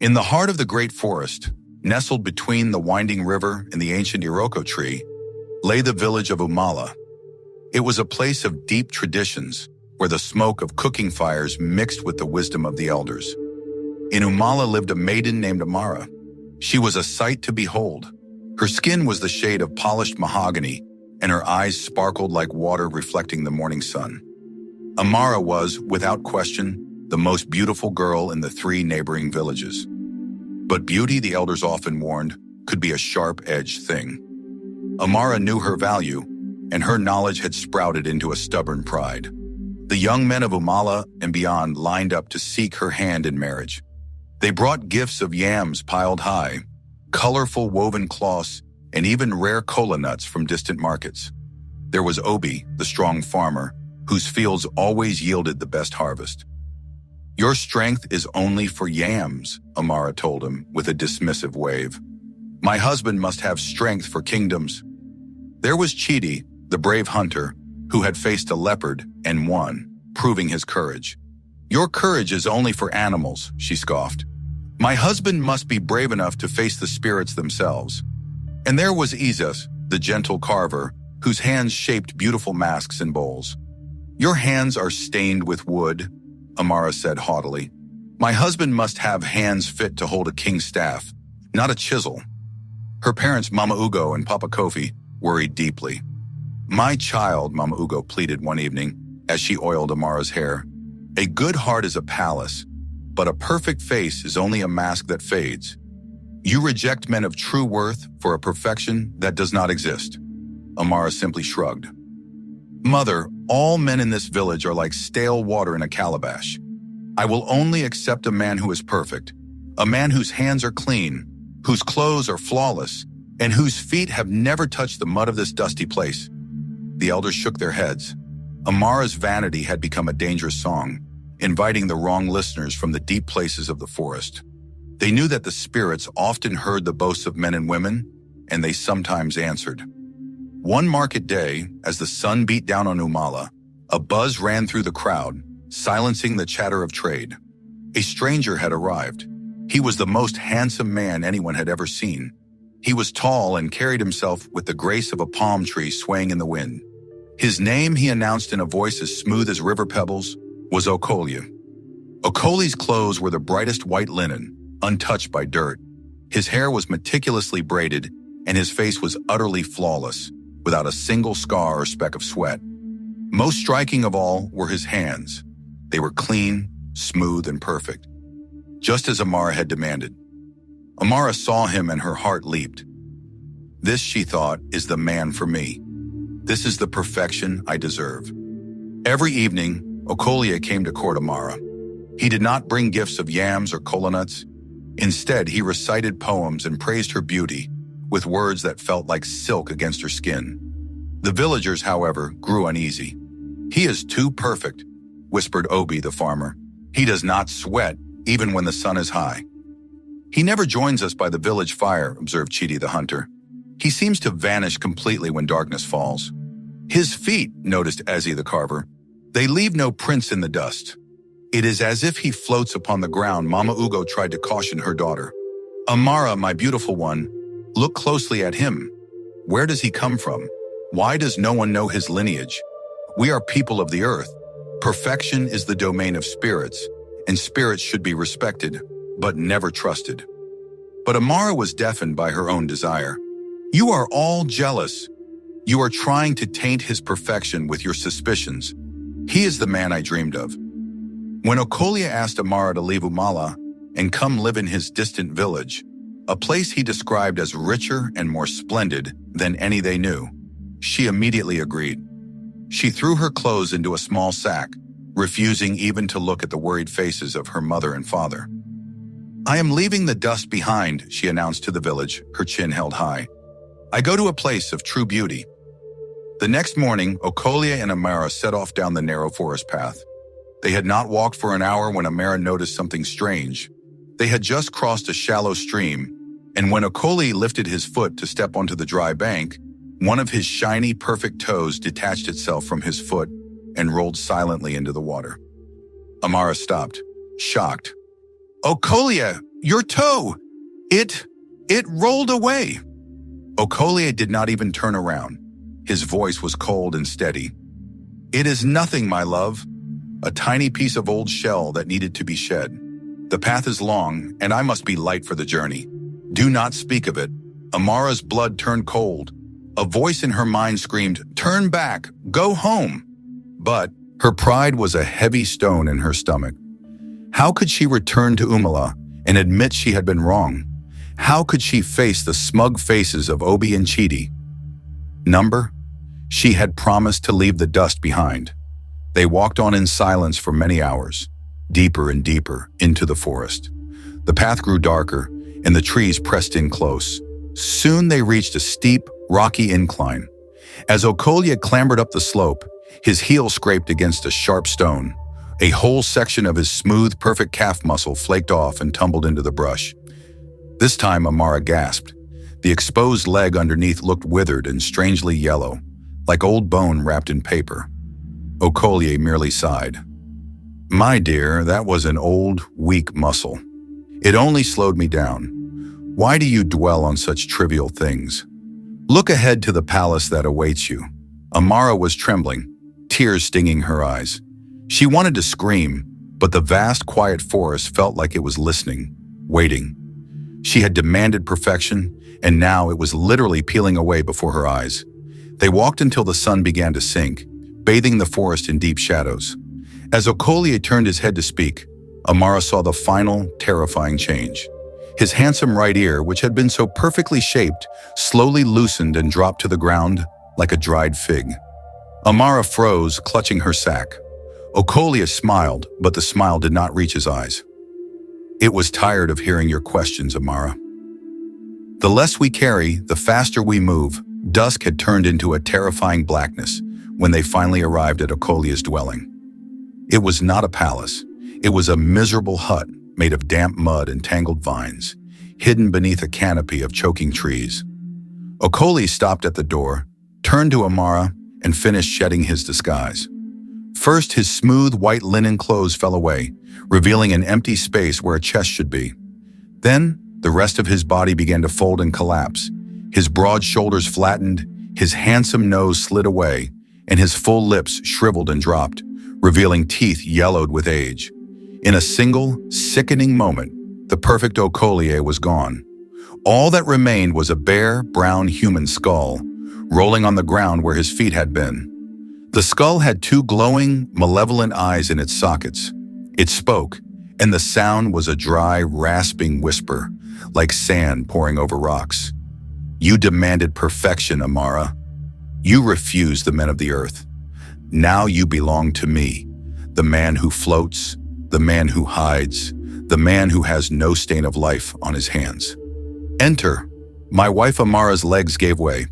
In the heart of the great forest, nestled between the winding river and the ancient Iroko tree, lay the village of Umala. It was a place of deep traditions, where the smoke of cooking fires mixed with the wisdom of the elders. In Umala lived a maiden named Amara. She was a sight to behold. Her skin was the shade of polished mahogany, and her eyes sparkled like water reflecting the morning sun. Amara was, without question, the most beautiful girl in the 3 neighboring villages. But beauty, the elders often warned, could be a sharp-edged thing. Amara knew her value, and her knowledge had sprouted into a stubborn pride. The young men of Umala and beyond lined up to seek her hand in marriage. They brought gifts of yams piled high, colorful woven cloths, and even rare kola nuts from distant markets. There was Obi, the strong farmer, whose fields always yielded the best harvest. "Your strength is only for yams," Amara told him with a dismissive wave. "My husband must have strength for kingdoms." There was Chidi, the brave hunter, who had faced a leopard and won, proving his courage. "Your courage is only for animals," she scoffed. "My husband must be brave enough to face the spirits themselves." And there was Izas, the gentle carver, whose hands shaped beautiful masks and bowls. "Your hands are stained with wood," Amara said haughtily. "My husband must have hands fit to hold a king's staff, not a chisel." Her parents, Mama Ugo and Papa Kofi, worried deeply. "My child," Mama Ugo pleaded one evening, as she oiled Amara's hair, "a good heart is a palace, but a perfect face is only a mask that fades. You reject men of true worth for a perfection that does not exist." Amara simply shrugged. "Mother, all men in this village are like stale water in a calabash. I will only accept a man who is perfect, a man whose hands are clean, whose clothes are flawless, and whose feet have never touched the mud of this dusty place." The elders shook their heads. Amara's vanity had become a dangerous song, inviting the wrong listeners from the deep places of the forest. They knew that the spirits often heard the boasts of men and women, and they sometimes answered. One market day, as the sun beat down on Umala, a buzz ran through the crowd, silencing the chatter of trade. A stranger had arrived. He was the most handsome man anyone had ever seen. He was tall and carried himself with the grace of a palm tree swaying in the wind. His name, he announced in a voice as smooth as river pebbles, was Okolia. Okoli's clothes were the brightest white linen, untouched by dirt. His hair was meticulously braided, and his face was utterly flawless, without a single scar or speck of sweat. Most striking of all were his hands. They were clean, smooth, and perfect, just as Amara had demanded. Amara saw him and her heart leaped. This, she thought, is the man for me. This is the perfection I deserve. Every evening, Okolia came to court Amara. He did not bring gifts of yams or kola nuts. Instead, he recited poems and praised her beauty, with words that felt like silk against her skin. The villagers, however, grew uneasy. "He is too perfect," whispered Obi, the farmer. "He does not sweat, even when the sun is high." "He never joins us by the village fire," observed Chidi, the hunter. "He seems to vanish completely when darkness falls." "His feet," noticed Ezi, the carver. "They leave no prints in the dust. It is as if he floats upon the ground," Mama Ugo tried to caution her daughter. "Amara, my beautiful one, look closely at him. Where does he come from? Why does no one know his lineage? We are people of the earth. Perfection is the domain of spirits, and spirits should be respected, but never trusted." But Amara was deafened by her own desire. "You are all jealous. You are trying to taint his perfection with your suspicions. He is the man I dreamed of." When Okolia asked Amara to leave Umala and come live in his distant village, a place he described as richer and more splendid than any they knew, she immediately agreed. She threw her clothes into a small sack, refusing even to look at the worried faces of her mother and father. "I am leaving the dust behind," she announced to the village, her chin held high. "I go to a place of true beauty." The next morning, Okolia and Amara set off down the narrow forest path. They had not walked for an hour when Amara noticed something strange. They had just crossed a shallow stream, and when Okolia lifted his foot to step onto the dry bank, one of his shiny, perfect toes detached itself from his foot and rolled silently into the water. Amara stopped, shocked. "Okolia, Your toe! It rolled away!" Okolie did not even turn around. His voice was cold and steady. "It is nothing, my love. A tiny piece of old shell that needed to be shed. The path is long, and I must be light for the journey. Do not speak of it." Amara's blood turned cold. A voice in her mind screamed, "Turn back! Go home!" But her pride was a heavy stone in her stomach. How could she return to Umala and admit she had been wrong? How could she face the smug faces of Obi and Chidi? Number? She had promised to leave the dust behind. They walked on in silence for many hours, deeper and deeper into the forest. The path grew darker, and the trees pressed in close. Soon they reached a steep, rocky incline. As Okolie clambered up the slope, his heel scraped against a sharp stone. A whole section of his smooth, perfect calf muscle flaked off and tumbled into the brush. This time Amara gasped. The exposed leg underneath looked withered and strangely yellow, like old bone wrapped in paper. Okolie merely sighed. "My dear, that was an old, weak muscle. It only slowed me down. Why do you dwell on such trivial things? Look ahead to the palace that awaits you." Amara was trembling, tears stinging her eyes. She wanted to scream, but the vast, quiet forest felt like it was listening, waiting. She had demanded perfection, and now it was literally peeling away before her eyes. They walked until the sun began to sink, bathing the forest in deep shadows. As Okolie turned his head to speak, Amara saw the final, terrifying change. His handsome right ear, which had been so perfectly shaped, slowly loosened and dropped to the ground like a dried fig. Amara froze, clutching her sack. Okolie smiled, but the smile did not reach his eyes. "It was tired of hearing your questions, Amara. The less we carry, the faster we move." Dusk had turned into a terrifying blackness when they finally arrived at Okolie's dwelling. It was not a palace. It was a miserable hut made of damp mud and tangled vines, hidden beneath a canopy of choking trees. Okolie stopped at the door, turned to Amara, and finished shedding his disguise. First, his smooth white linen clothes fell away, revealing an empty space where a chest should be. Then, the rest of his body began to fold and collapse. His broad shoulders flattened, his handsome nose slid away, and his full lips shriveled and dropped, revealing teeth yellowed with age. In a single, sickening moment, the perfect Okolie was gone. All that remained was a bare, brown human skull, rolling on the ground where his feet had been. The skull had two glowing, malevolent eyes in its sockets. It spoke, and the sound was a dry, rasping whisper, like sand pouring over rocks. "You demanded perfection, Amara. You refused the men of the earth. Now you belong to me, the man who floats, the man who hides, the man who has no stain of life on his hands. Enter." My wife Amara's legs gave way.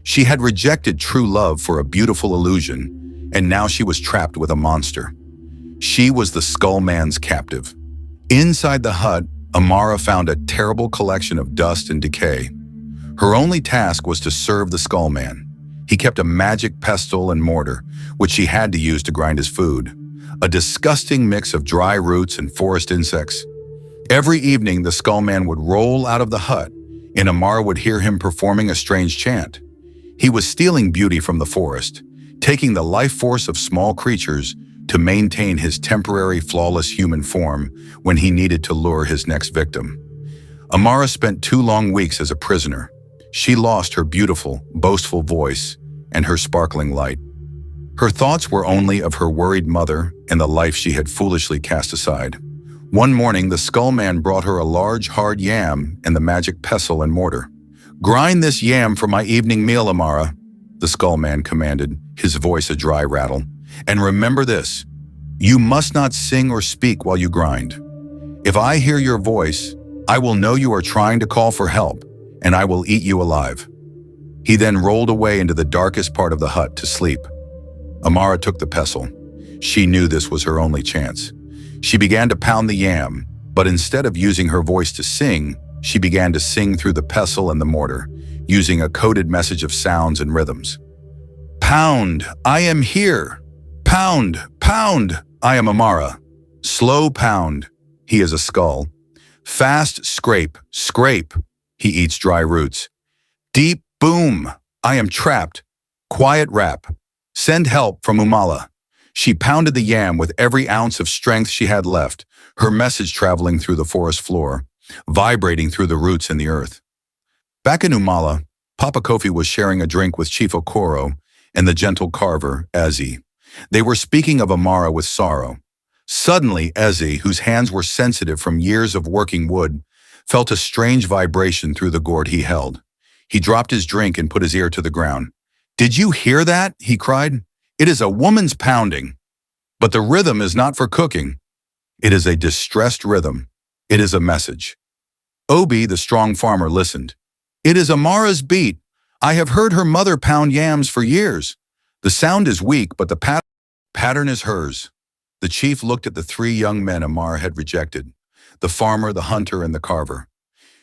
She had rejected true love for a beautiful illusion, and now she was trapped with a monster. She was the Skull Man's captive. Inside the hut, Amara found a terrible collection of dust and decay. Her only task was to serve the Skull Man. He kept a magic pestle and mortar, which she had to use to grind his food, a disgusting mix of dry roots and forest insects. Every evening, the Skull Man would roll out of the hut, and Amara would hear him performing a strange chant. He was stealing beauty from the forest, taking the life force of small creatures to maintain his temporary flawless human form when he needed to lure his next victim. Amara spent 2 long weeks as a prisoner. She lost her beautiful, boastful voice and her sparkling light. Her thoughts were only of her worried mother and the life she had foolishly cast aside. One morning, the Skull Man brought her a large, hard yam and the magic pestle and mortar. "Grind this yam for my evening meal, Amara," the Skull Man commanded, his voice a dry rattle. "And remember this, you must not sing or speak while you grind. If I hear your voice, I will know you are trying to call for help, and I will eat you alive." He then rolled away into the darkest part of the hut to sleep. Amara took the pestle. She knew this was her only chance. She began to pound the yam, but instead of using her voice to sing, she began to sing through the pestle and the mortar, using a coded message of sounds and rhythms. "Pound, I am here. Pound, pound, I am Amara. Slow pound, he is a skull. Fast scrape, scrape. He eats dry roots. Deep boom. I am trapped. Quiet rap. Send help from Umala. She pounded the yam with every ounce of strength she had left, her message traveling through the forest floor, vibrating through the roots in the earth. Back in Umala, Papa Kofi was sharing a drink with Chief Okoro and the gentle carver, Ezi. They were speaking of Amara with sorrow. Suddenly, Ezi, whose hands were sensitive from years of working wood, felt a strange vibration through the gourd he held. He dropped his drink and put his ear to the ground. "Did you hear that?" he cried. "It is a woman's pounding. But the rhythm is not for cooking. It is a distressed rhythm. It is a message." Obi, the strong farmer, listened. "It is Amara's beat. I have heard her mother pound yams for years. The sound is weak, but the pattern is hers." The chief looked at the three young men Amara had rejected, the farmer, the hunter, and the carver.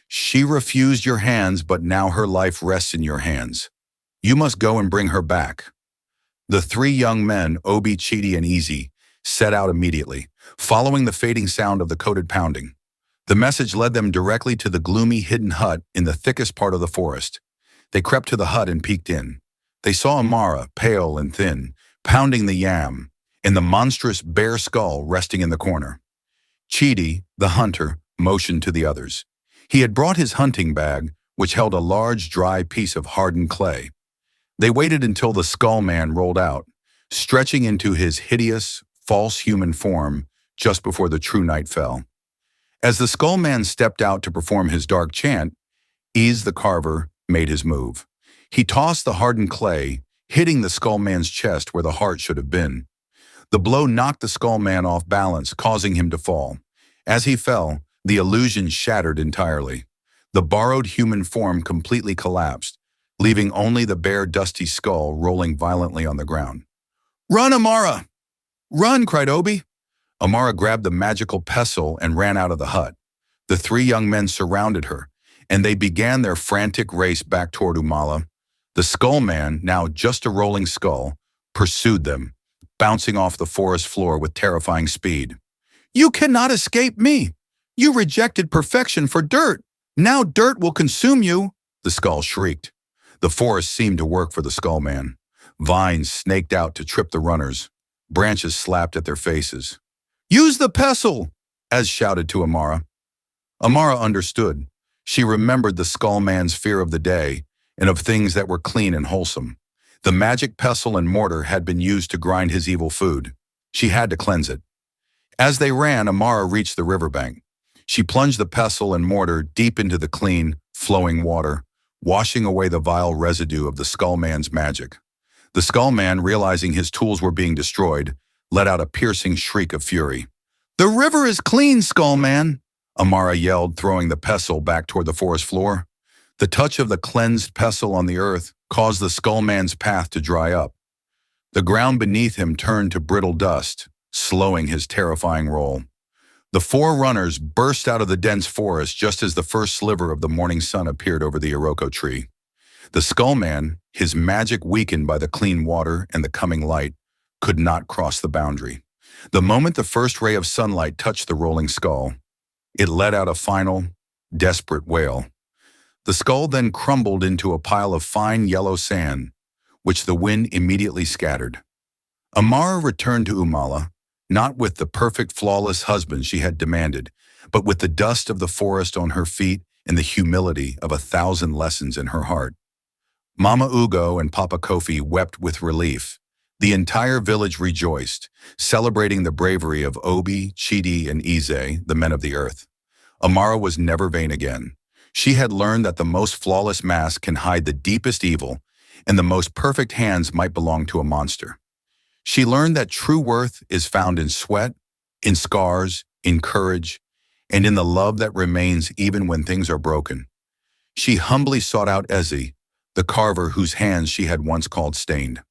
"She refused your hands, but now her life rests in your hands. You must go and bring her back." The three young men, Obi, Chidi, and Easy, set out immediately, following the fading sound of the coated pounding. The message led them directly to the gloomy, hidden hut in the thickest part of the forest. They crept to the hut and peeked in. They saw Amara, pale and thin, pounding the yam, and the monstrous bare skull resting in the corner. Chidi, the hunter, motioned to the others. He had brought his hunting bag, which held a large, dry piece of hardened clay. They waited until the skull man rolled out, stretching into his hideous, false human form just before the true night fell. As the skull man stepped out to perform his dark chant, Ease the carver made his move. He tossed the hardened clay, hitting the skull man's chest where the heart should have been. The blow knocked the skull man off balance, causing him to fall. As he fell, the illusion shattered entirely. The borrowed human form completely collapsed, leaving only the bare, dusty skull rolling violently on the ground. "Run, Amara! Run!" cried Obi. Amara grabbed the magical pestle and ran out of the hut. The three young men surrounded her, and they began their frantic race back toward Umala. The skull man, now just a rolling skull, pursued them, bouncing off the forest floor with terrifying speed. "You cannot escape me! You rejected perfection for dirt! Now dirt will consume you!" the skull shrieked. The forest seemed to work for the skull man. Vines snaked out to trip the runners. Branches slapped at their faces. "Use the pestle!" Ez shouted to Amara. Amara understood. She remembered the skull man's fear of the day and of things that were clean and wholesome. The magic pestle and mortar had been used to grind his evil food. She had to cleanse it. As they ran, Amara reached the riverbank. She plunged the pestle and mortar deep into the clean, flowing water, washing away the vile residue of the skull man's magic. The skull man, realizing his tools were being destroyed, let out a piercing shriek of fury. "The river is clean, skull man!" Amara yelled, throwing the pestle back toward the forest floor. The touch of the cleansed pestle on the earth caused the skull man's path to dry up. The ground beneath him turned to brittle dust, slowing his terrifying roll. The four runners burst out of the dense forest just as the first sliver of the morning sun appeared over the Iroko tree. The skull man, his magic weakened by the clean water and the coming light, could not cross the boundary. The moment the first ray of sunlight touched the rolling skull, it let out a final, desperate wail. The skull then crumbled into a pile of fine yellow sand, which the wind immediately scattered. Amara returned to Umala, not with the perfect, flawless husband she had demanded, but with the dust of the forest on her feet and the humility of 1,000 lessons in her heart. Mama Ugo and Papa Kofi wept with relief. The entire village rejoiced, celebrating the bravery of Obi, Chidi, and Ize, the men of the earth. Amara was never vain again. She had learned that the most flawless mask can hide the deepest evil, and the most perfect hands might belong to a monster. She learned that true worth is found in sweat, in scars, in courage, and in the love that remains even when things are broken. She humbly sought out Ezi, the carver whose hands she had once called stained.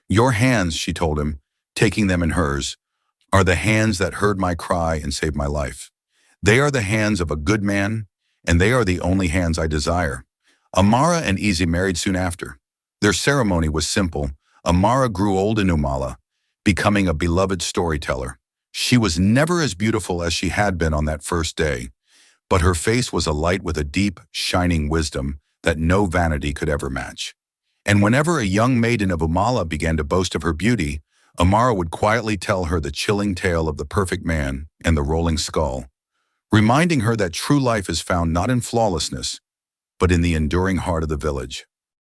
"Your hands," she told him, taking them in hers, "are the hands that heard my cry and saved my life. They are the hands of a good man, and they are the only hands I desire." Amara and Ezi married soon after. Their ceremony was simple. Amara grew old in Umala, becoming a beloved storyteller. She was never as beautiful as she had been on that first day, but her face was alight with a deep, shining wisdom that no vanity could ever match. And whenever a young maiden of Umala began to boast of her beauty, Amara would quietly tell her the chilling tale of the perfect man and the rolling skull, reminding her that true life is found not in flawlessness, but in the enduring heart of the village.